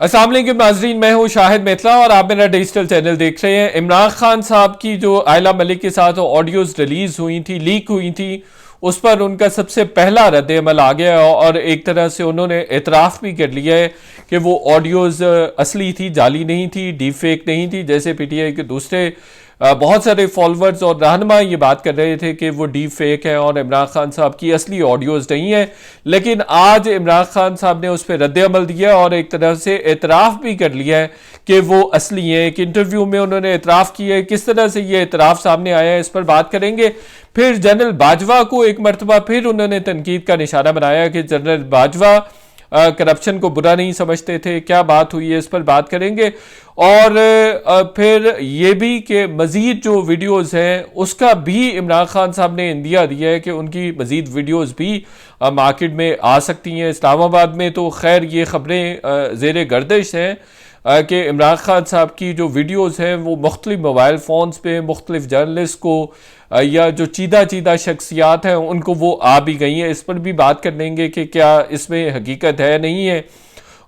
अस्सलाम वालेकुम नाजरीन, मैं हूं शाहिद मेतला और आप मेरा डिजिटल चैनल देख रहे हैं। इमरान खान साहब की जो आयला मलिक के साथ ऑडियोज रिलीज हुई थी, लीक हुई थी, उस पर उनका सबसे पहला रद्द अमल आ गया और एक तरह से उन्होंने एतराफ़ भी कर लिया है कि वो ऑडियोज असली थी, जाली नहीं थी, डीप फेक नहीं थी। जैसे पीटीआई के दूसरे बहुत सारे फॉलोअर्स और रहनुमा ये बात कर रहे थे कि वो डीप फेक है और इमरान खान साहब की असली ऑडियोज नहीं है। लेकिन आज इमरान खान साहब ने उस पर रद्द अमल दिया और एक तरह से एतराफ़ भी कर लिया है कि वो असली है। एक इंटरव्यू में उन्होंने एतराफ़ किया है। किस तरह से ये एतराफ़ सामने आया है, इस पर बात करेंगे। फिर जनरल बाजवा को एक मरतबा फिर उन्होंने तनकीद का निशाना बनाया कि जनरल बाजवा करप्शन को बुरा नहीं समझते थे। क्या बात हुई है, इस पर बात करेंगे। और फिर ये भी कि मज़ीद जो वीडियोस हैं उसका भी इमरान खान साहब ने इंदिया दिया है कि उनकी मज़ीद वीडियोस भी मार्केट में आ सकती हैं। इस्लामाबाद में तो खैर ये ख़बरें ज़ेर गर्दिश हैं कि इमरान खान साहब की जो वीडियोस हैं वो मुख्तलिफ मोबाइल फ़ोन्स पे मुख्तलिफ जर्नलिस्ट को या जो चीदा चीदा शख्सियात हैं उनको वो आ भी गई हैं। इस पर भी बात कर लेंगे कि क्या इसमें हकीकत है नहीं है।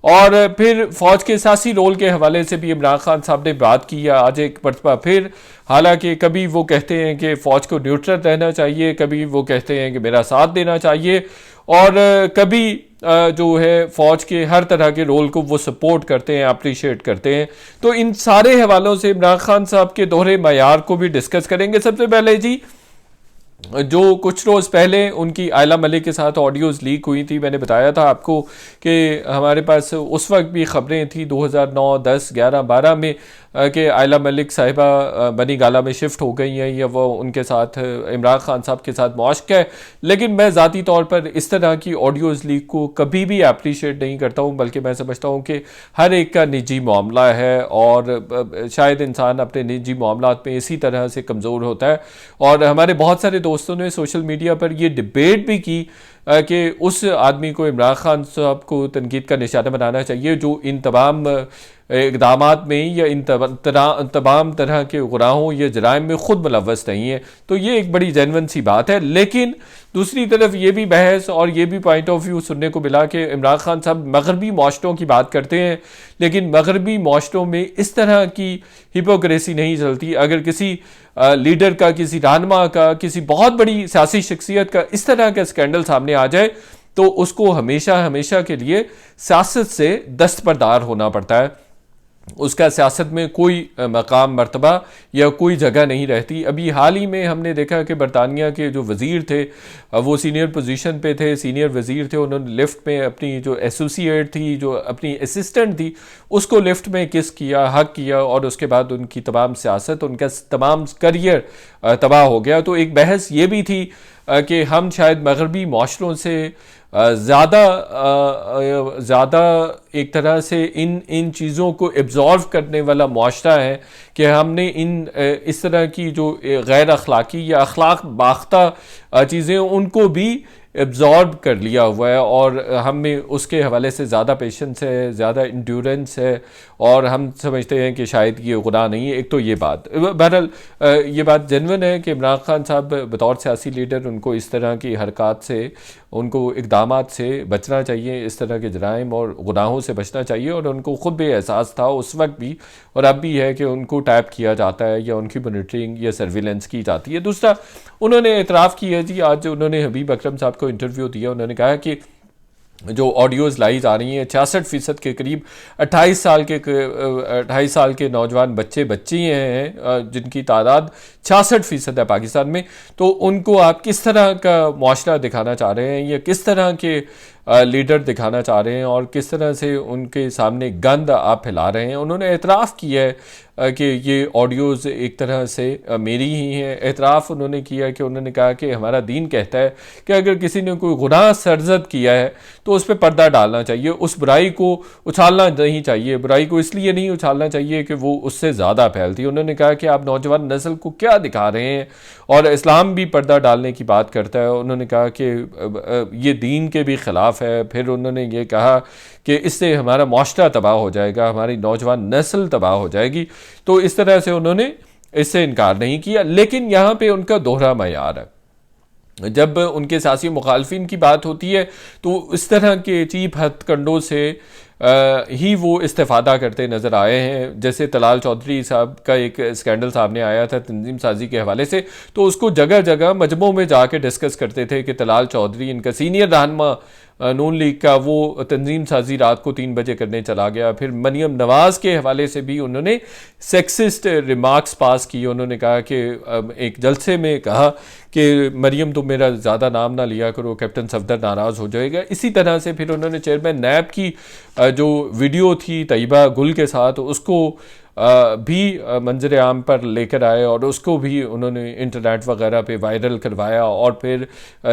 और फिर फौज के सियासी रोल के हवाले से भी इमरान खान साहब ने बात की है आज एक मरतबा फिर। हालांकि कभी वो कहते हैं कि फ़ौज को न्यूट्रल रहना चाहिए, कभी वो कहते हैं कि मेरा साथ देना चाहिए, और कभी जो है फ़ौज के हर तरह के रोल को वो सपोर्ट करते हैं, अप्रिशिएट करते हैं। तो इन सारे हवालों से इमरान खान साहब के दोहरे मयार को भी डिस्कस करेंगे। सबसे पहले जी, जो कुछ रोज़ पहले उनकी आयला मलिक के साथ ऑडियोज़ लीक हुई थी, मैंने बताया था आपको कि हमारे पास उस वक्त भी ख़बरें थी 2009, 10, 11, 12 में कि आयला मलिक साहिबा बनी गाला में शिफ्ट हो गई हैं या वो उनके साथ इमरान खान साहब के साथ मुआश्क है। लेकिन मैं ज़ाती तौर पर इस तरह की ऑडियोज़ लीक को कभी भी अप्रीशिएट नहीं करता हूँ, बल्कि मैं समझता हूँ कि हर एक का निजी मामला है और शायद इंसान अपने निजी मामलात में इसी तरह से कमज़ोर होता है। और हमारे बहुत सारे दोस्तों ने सोशल मीडिया पर ये डिबेट भी की कि उस आदमी को, इमरान खान साहब को तनकीद का निशाना बनाना चाहिए जो इन तमाम इक़दामात में या इन तमाम तरह के गुनाहों या जराइम में ख़ुद मुलव्वस नहीं है। तो ये एक बड़ी जेन्युइन सी बात है। लेकिन दूसरी तरफ ये भी बहस और ये भी पॉइंट ऑफ व्यू सुनने को मिला कि इमरान खान साहब मगरबी माशरों की बात करते हैं, लेकिन मगरबी माशरों में इस तरह की हिपोक्रेसी नहीं चलती। अगर किसी लीडर का, किसी रहनुमा का, किसी बहुत बड़ी सियासी शख्सियत का इस तरह का स्कैंडल सामने आ जाए तो उसको हमेशा हमेशा के लिए सियासत से दस्तबरदार होना पड़ता है। उसका सियासत में कोई मकाम, मर्तबा या कोई जगह नहीं रहती। अभी हाल ही में हमने देखा कि बरतानिया के जो वज़ीर थे वो सीनियर पोजीशन पे थे, सीनियर वज़ीर थे, उन्होंने लिफ्ट में अपनी जो एसोसिएट थी, जो अपनी असिस्टेंट थी, उसको लिफ्ट में किस किया, हक किया, और उसके बाद उनकी तमाम सियासत, उनका तमाम करियर तबाह हो गया। तो एक बहस ये भी थी कि हम शायद मगरबी माशरों से ज़्यादा एक तरह से इन चीज़ों को एब्जॉर्व करने वाला मुआशरा है कि हमने इस तरह की जो गैर अखलाकी या अखलाक बाख्ता चीज़ें उनको भी एब्जॉर्ब कर लिया हुआ है और हमें उसके हवाले से ज़्यादा पेशेंस है, ज़्यादा इंड्योरेंस है और हम समझते हैं कि शायद ये गुनाह नहीं है। एक तो ये बात, बहरहाल ये बात जेन्युइन है कि इमरान खान साहब बतौर सियासी लीडर उनको इस तरह की हरकत से, उनको इक़दामात से बचना चाहिए, इस तरह के जराइम और गुनाहों से बचना चाहिए। और उनको ख़ुद भी एहसास था उस वक्त भी और अब भी है कि उनको टैप किया जाता है या उनकी मॉनिटरिंग या सर्विलेंस की जाती है। दूसरा, उन्होंने एतराफ़ किया जी, आज उन्होंने हबीब अकरम साहब को इंटरव्यू दिया, उन्होंने कहा कि जो ऑडियोज़ लाई जा रही हैं 66% के करीब 28 साल के नौजवान बच्ची हैं जिनकी तादाद 66% है पाकिस्तान में। तो उनको आप किस तरह का मुआशरा दिखाना चाह रहे हैं या किस तरह के लीडर दिखाना चाह रहे हैं और किस तरह से उनके सामने गंद आप फैला रहे हैं। उन्होंने एतराफ़ किया है कि ये ऑडियोज़ एक तरह से मेरी ही हैं। एतराफ़ उन्होंने किया कि उन्होंने कहा कि हमारा दीन कहता है कि अगर किसी ने कोई गुनाह सरजद किया है तो उस पर पर्दा डालना चाहिए, उस बुराई को उछालना नहीं चाहिए। बुराई को इसलिए नहीं उछालना चाहिए कि वो उससे ज़्यादा फैलती है। उन्होंने कहा कि आप नौजवान नस्ल को क्या दिखा रहे हैं, और इस्लाम भी पर्दा डालने की बात करता है। उन्होंने कहा कि ये दीन के भी ख़िलाफ़ है। फिर उन्होंने ये कहा कि इससे हमारा मुआशरा तबाह हो जाएगा, हमारी नौजवान नस्ल तबाह हो जाएगी। तो इस तरह से उन्होंने इससे इनकार नहीं किया। लेकिन यहाँ पे उनका दोहरा मयार है। जब उनके सियासी मुखालफिन की बात होती है तो इस तरह के चीप हथकंडों से ही वो इस्तेफादा करते नज़र आए हैं। जैसे तलाल चौधरी साहब का एक स्कैंडल सामने आया था तंजीम साजी के हवाले से, तो उसको जगह जगह मजमों में जाके डिस्कस करते थे कि तलाल चौधरी इनका सीनियर रहनुमा नून लीग का, वो तंजीम साजी रात को 3 बजे करने चला गया। फिर मरियम नवाज़ के हवाले से भी उन्होंने सेक्सिस्ट रिमार्क्स पास किए। उन्होंने कहा कि एक जलसे में कहा कि मरियम तुम मेरा ज़्यादा नाम ना लिया करो, कैप्टन सफदर नाराज़ हो जाएगा। इसी तरह से फिर उन्होंने चेयरमैन नैब की जो वीडियो थी तैयबा गुल के साथ, उसको भी मंजर आम पर लेकर आए और उसको भी उन्होंने इंटरनेट वगैरह पे वायरल करवाया। और फिर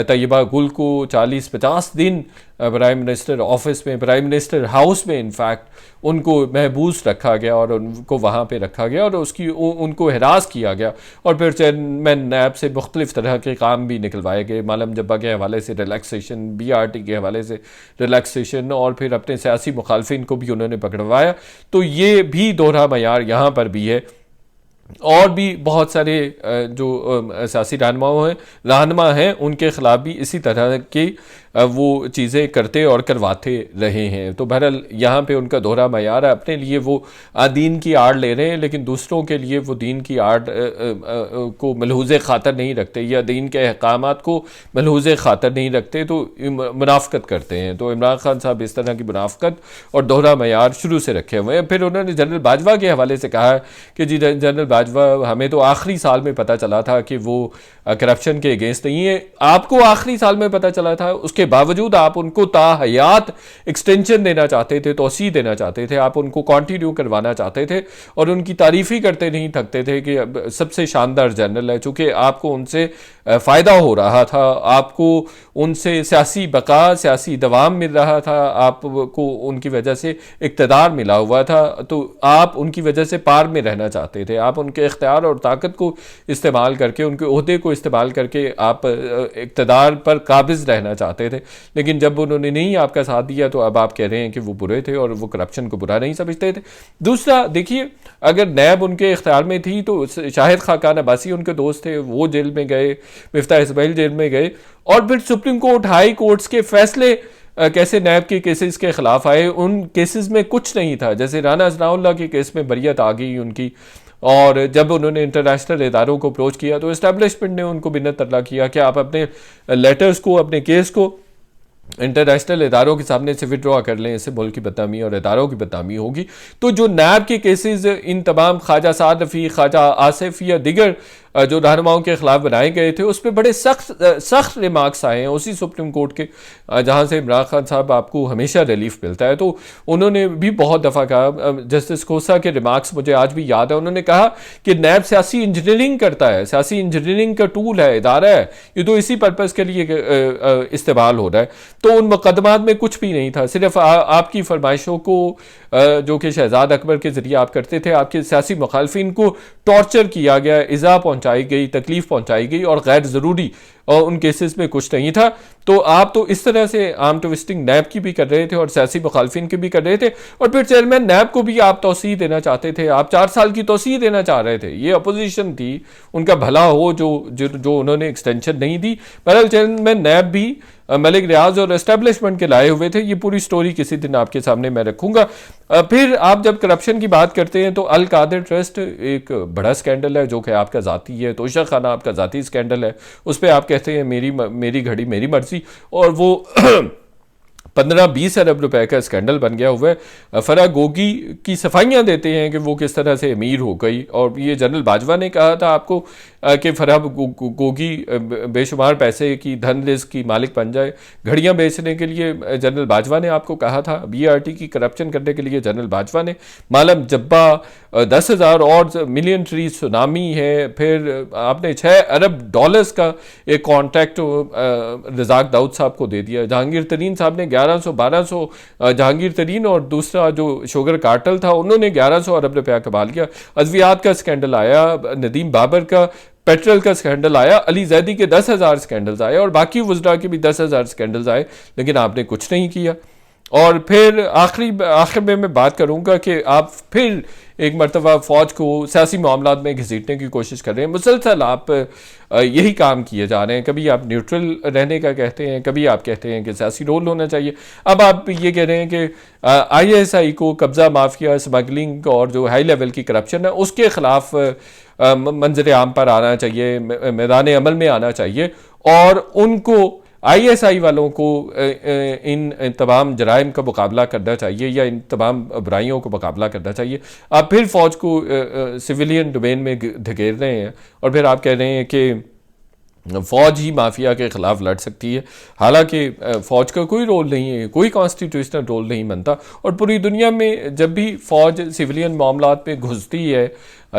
तैयबा गुल को 40-50 दिन प्राइम मिनिस्टर ऑफिस में, प्राइम मिनिस्टर हाउस में इनफैक्ट उनको महबूस रखा गया और उनको वहाँ पे रखा गया और उनको हिरास किया गया। और फिर चेयरमैन नैब से मुख्तलिफ तरह के काम भी निकलवाए गए। मालम जब्बा के हवाले से रिलैक्सेशन, BRT के हवाले से रिलैक्सेशन, और फिर अपने सियासी मुखालफिन को भी उन्होंने पकड़वाया। तो ये भी दोहरा मयार यहाँ पर भी है। और भी बहुत सारे जो सियासी रहनुमा हैं उनके खिलाफ भी इसी तरह की वो चीज़ें करते और करवाते रहे हैं। तो बहरहाल यहाँ पे उनका दोहरा मयार है। अपने लिए वो दीन की आड़ ले रहे हैं, लेकिन दूसरों के लिए वो दीन की आड़ को मलहूज़ ख़ातर नहीं रखते या दीन के अहकामात को मलहूज़ ख़ातर नहीं रखते, तो मुनाफ़कत करते हैं। तो इमरान खान साहब इस तरह की मुनाफ़कत और दोहरा मयार शुरू से रखे हुए हैं। फिर उन्होंने जनरल बाजवा के हवाले से कहा कि जी जनरल बाजवा, हमें तो आखिरी साल में पता चला था कि वो करप्शन के अगेंस्ट नहीं है। आपको आखिरी साल में पता चला था, उसके बावजूद आप उनको ताहयात एक्सटेंशन देना चाहते थे, तोसी देना चाहते थे, आप उनको कंटिन्यू करवाना चाहते थे और उनकी तारीफ ही करते नहीं थकते थे कि सबसे शानदार जनरल है। चूँकि आपको उनसे फ़ायदा हो रहा था, आपको उनसे सियासी बका, सियासी दवाम मिल रहा था, आपको उनकी वजह से इक़्तिदार मिला हुआ था, तो आप उनकी वजह से पार में रहना चाहते थे। आप उनके इख्तियार और ताकत को इस्तेमाल करके, उनके ओहदे को इस्तेमाल करके आप इक़्तिदार पर काबिज़ रहना चाहते थे। लेकिन जब उन्होंने नहीं आपका साथ दिया तो अब आप कह रहे हैं कि वो बुरे थे और वो करप्शन को बुरा नहीं समझते थे। दूसरा देखिए, अगर नैब उनके इख्तियार में थी तो शाहिद खाकान अब्बासी उनके दोस्त थे, वो जेल में गए, मिफ्ताह इस्माइल जेल में गए, और फिर सुप्रीम कोर्ट, हाई कोर्ट्स के फैसले कैसे नैब के केसेस के खिलाफ आए। उन केसेस में कुछ नहीं था। जैसे राना अज़नाउल्लाह के केस में बरियत आ गई उनकी, और जब उन्होंने इंटरनेशनल इदारों को अप्रोच किया तो इस्टेब्लिशमेंट ने उनको बिन्नत तरला किया कि आप अपने लेटर्स को, अपने केस को इंटरनेशनल इदारों के सामने से विड्रॉ कर लें, इससे मुल्क की बदनामी और इदारों की बदनामी होगी। तो जो नैब के केसेस इन तमाम ख्वाजा साद रफ़ी, ख्वाजा आसिफ या दिगर जो रहनुमाओं के खिलाफ बनाए गए थे, उस पर बड़े सख्त रिमार्क्स आए हैं उसी सुप्रीम कोर्ट के, जहाँ से इमरान खान साहब आपको हमेशा रिलीफ मिलता है। तो उन्होंने भी बहुत दफ़ा कहा, जस्टिस खोसा के रिमार्क्स मुझे आज भी याद है, उन्होंने कहा कि नैब सियासी इंजीनियरिंग करता है, सियासी इंजीनियरिंग का टूल है, इदारा है, ये तो इसी पर्पज़ के लिए इस्तेमाल हो रहा है। तो उन मुकदमात में कुछ भी नहीं था, सिर्फ आपकी फरमाइशों को जो कि शहजाद अकबर के ज़रिए आप करते थे, आपके सियासी मुखालफिन को टॉर्चर किया गया, इज़ा पहुँचाई गई, तकलीफ़ पहुँचाई गई, और गैर ज़रूरी, और उन केसेस में कुछ नहीं था। तो आप तो इस तरह से आर्म ट्विस्टिंग नैब की भी कर रहे थे और सियासी मुखालफिन की भी कर रहे थे, और फिर चेयरमैन नैब को भी आप तोसी देना चाहते थे, आप 4 साल की तोसी देना चाह रहे थे। ये अपोजिशन थी, उनका भला हो जो उन्होंने एक्सटेंशन नहीं दी। बहरहाल चेयरमैन नैब भी मलिक रियाज और एस्टेब्लिशमेंट के लाए हुए थे। ये पूरी स्टोरी किसी दिन आपके सामने मैं रखूंगा। फिर आप जब करप्शन की बात करते हैं तो अल कादिर ट्रस्ट एक बड़ा स्कैंडल है, जो कि आपका ज़ाती है, तोशा खाना आपका ज़ाती स्कैंडल है। उस पर आप कहते हैं मेरी घड़ी मेरी मर्जी, और वो 15-20 अरब रुपए का स्कैंडल बन गया हुआ है। फराह गोगी की सफाइयाँ देते हैं कि वो किस तरह से अमीर हो गई, और ये जनरल बाजवा ने कहा था आपको कि फराह गोगी बेशुमार पैसे की धन रिज़्क़ की मालिक बन जाए। घड़ियाँ बेचने के लिए जनरल बाजवा ने आपको कहा था, BRT की करप्शन करने के लिए जनरल बाजवा ने, मालम जब्बा 10,000 और मिलियन ट्री सुनामी है। फिर आपने $6 अरब का एक कॉन्ट्रैक्ट रज़ाक दाऊद साहब को दे दिया। जहांगीर तरीन साहब ने 1100-1200, जहांगीर तरीन और दूसरा जो शुगर कार्टल था उन्होंने 1100 अरब रुपया कमा लिया। अद्वियात का स्कैंडल आया, नदीम बाबर का पेट्रोल का स्कैंडल आया, अली जैदी के 10,000 स्कैंडल्स आए, और बाकी वज़रा के भी 10,000 स्कैंडल्स आए, लेकिन आपने कुछ नहीं किया। और फिर आखिर में मैं बात करूंगा कि आप फिर एक मरतबा फ़ौज को सियासी मामलात में घसीटने की कोशिश कर रहे हैं। मुसलसल आप यही काम किए जा रहे हैं। कभी आप न्यूट्रल रहने का कहते हैं, कभी आप कहते हैं कि सियासी रोल होना चाहिए। अब आप ये कह रहे हैं कि ISI को कब्ज़ा माफिया, स्मगलिंग और जो हाई लेवल की करप्शन है उसके ख़िलाफ़ मंजर आम पर आना चाहिए, मैदान अमल में आना चाहिए और उनको ISI वालों को इन तमाम जराइम का मुकाबला करना चाहिए या इन तमाम बुराइयों का मुकाबला करना चाहिए। आप फिर फ़ौज को सिविलियन डोमेन में धकेल रहे हैं और फिर आप कह रहे हैं कि फ़ौज ही माफिया के ख़िलाफ़ लड़ सकती है। हालांकि फ़ौज का कोई रोल नहीं है, कोई कॉन्स्टिट्यूशनल रोल नहीं बनता और पूरी दुनिया में जब भी फ़ौज सिविलियन मामलात पे घुसती है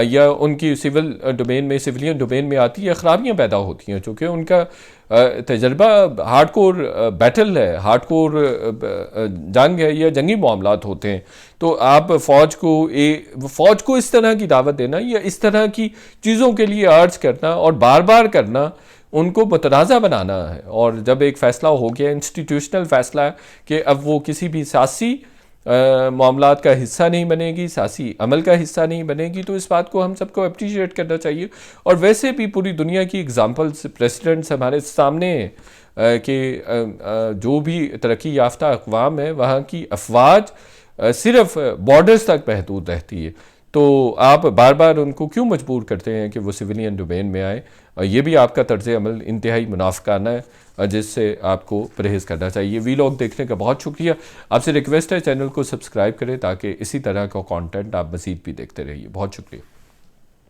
या उनकी सिविलियन डोमेन में आती है, ख़राबियाँ पैदा होती हैं चूँकि उनका तजर्बा हार्डकोर बैटल है, हार्डकोर जंग है या जंगी मामलात होते हैं। तो आप फ़ौज को इस तरह की दावत देना या इस तरह की चीज़ों के लिए अर्ज करना और बार बार करना उनको मुतनाज़ा बनाना है। और जब एक फ़ैसला हो गया, इंस्टीट्यूशनल फ़ैसला कि अब वो किसी भी सियासी मामलात का हिस्सा नहीं बनेगी, सियासी अमल का हिस्सा नहीं बनेगी, तो इस बात को हम सबको अप्रिशिएट करना चाहिए। और वैसे भी पूरी दुनिया की एग्जांपल्स, प्रेसिडेंट्स हमारे सामने हैं कि जो भी तरक्की याफ्ता अक़वाम है वहाँ की अफवाज सिर्फ बॉर्डर्स तक महदूद रहती है। तो आप बार बार उनको क्यों मजबूर करते हैं कि वो सिविलियन डोमेन में आए? ये भी आपका तर्ज अमल इंतहाई मुनाफिकाना है जिससे आपको परहेज़ करना चाहिए। वीलॉग देखने का बहुत शुक्रिया। आपसे रिक्वेस्ट है चैनल को सब्सक्राइब करें ताकि इसी तरह का कंटेंट आप मज़ीद भी देखते रहिए। बहुत शुक्रिया।